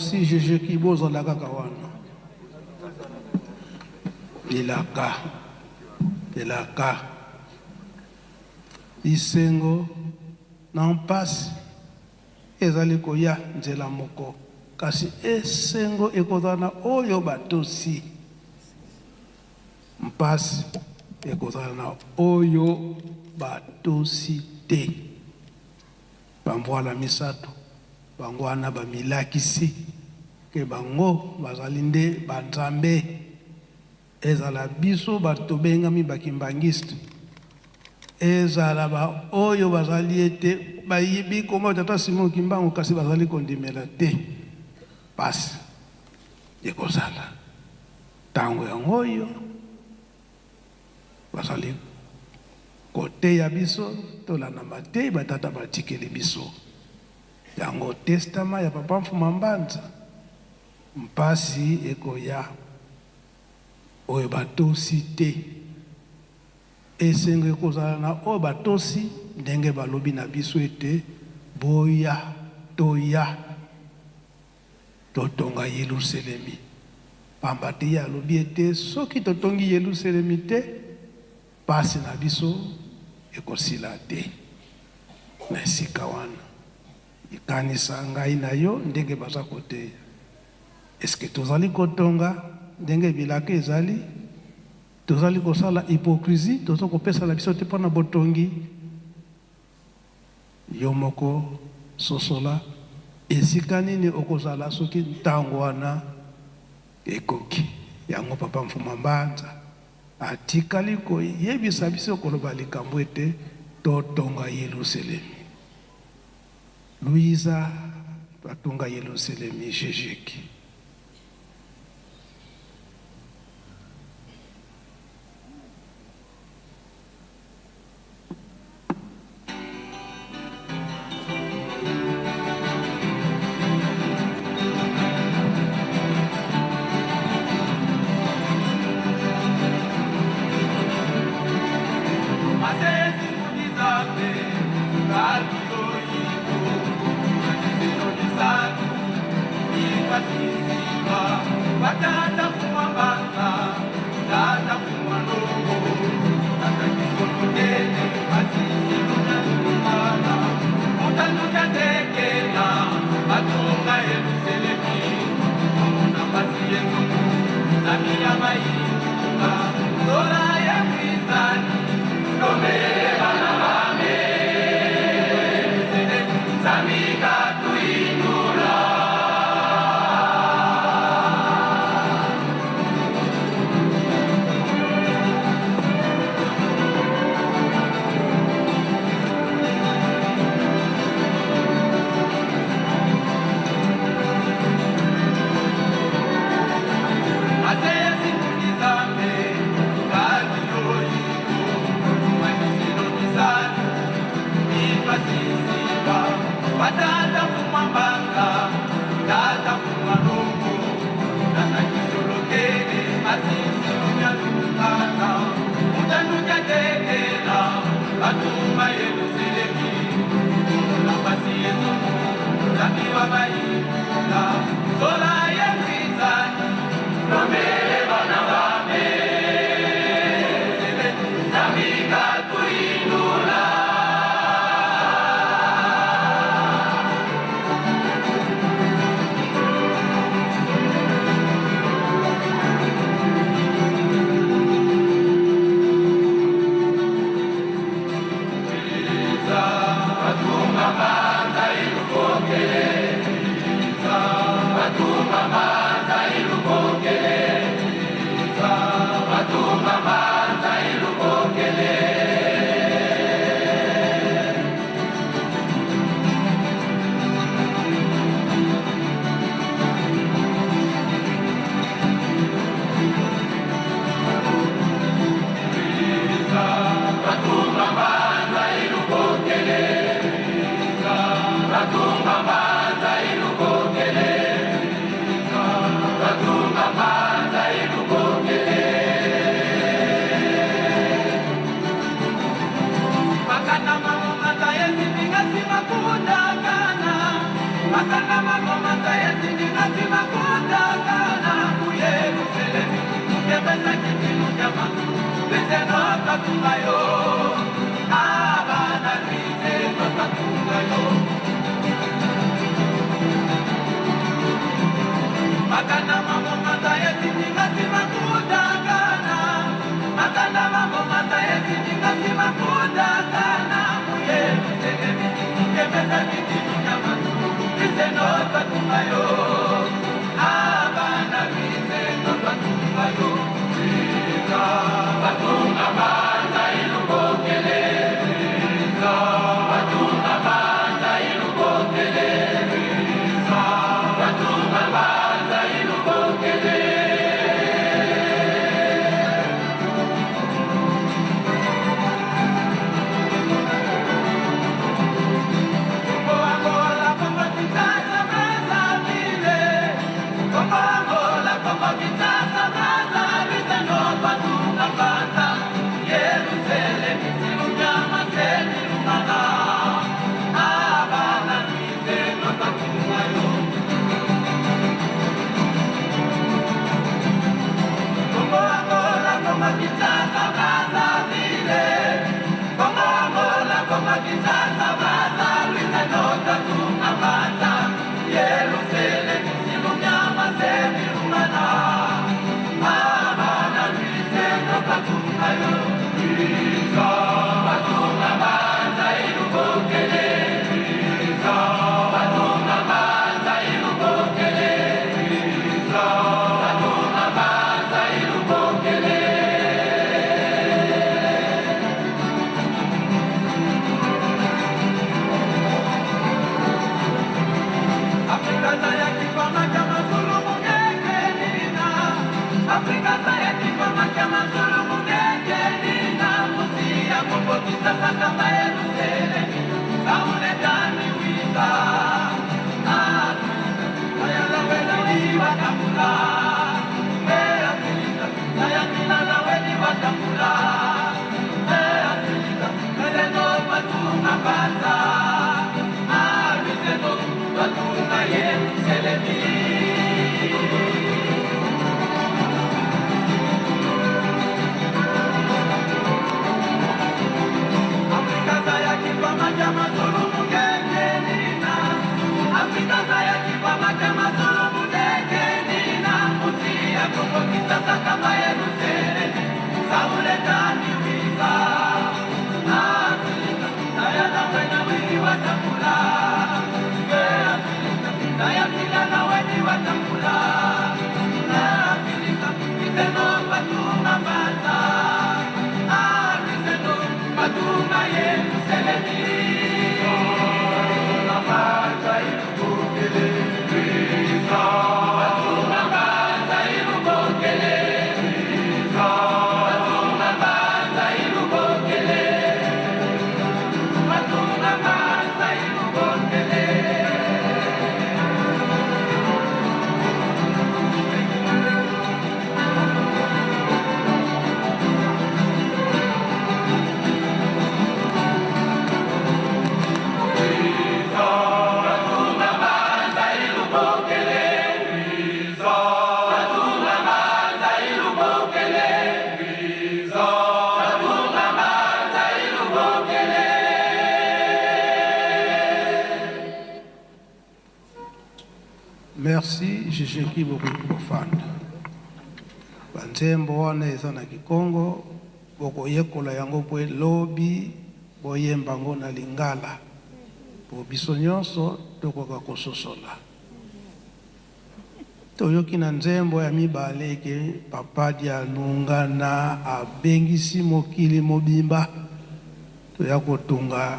merci Jésus qui bozo la kakawana. Ilaka. Isengo na mpasi ezali koya nzela moko kasi esengo ekozana oyo batosi mpasi ekozana oyo batosi te bambwala misato bangwana bamilakisi ke bango bazali nde banzambe ezala biso bato bengami bakimbangiste ezala ba oyo bazali ete bayibi koma tata Simon Kimbangu kasi bazali kondimela te pasi ekozala tango yango oyo bazali koteya biso tolanda mateyi batata batikeli biso yango testama ya papa Mfuma Mbanza mpasi ekoya oyo batosi te esengo ekozala na oyo batosi ndenge balobi na biso ete boya toya totonga Yelusalemi pamba te ye alobi ete soki totongi Yelusalemi te pasi na biso ekosila te na esika wana ikanisa ngai na yo ndenge baza koteya eske tozali kotonga ndenge bilaka ezali tozali kosala hypocrisie tozo kopesa la biso te mpona botongi yo moko sosola esika nini okozala soki ntango wana ekoki yango papa Mfuma Mbanza atikali koyebisa biso koloba likambo ete totonga Yelusalemi Louisa batonga Yelusalemi jejeki Merci, Jisheki Bokufanda. Banzembo wane sana Kikongo, boko yekola yango pwe lobi, boyemba ngo na lingala. Po biso nyonso, toko kakososola. Toyoki na nzembo ya mibaleke, papa dia lungana, abengisi mokili mobimba, toyako tunga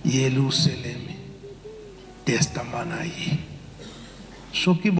Yerusalemi, testamana yi. Soki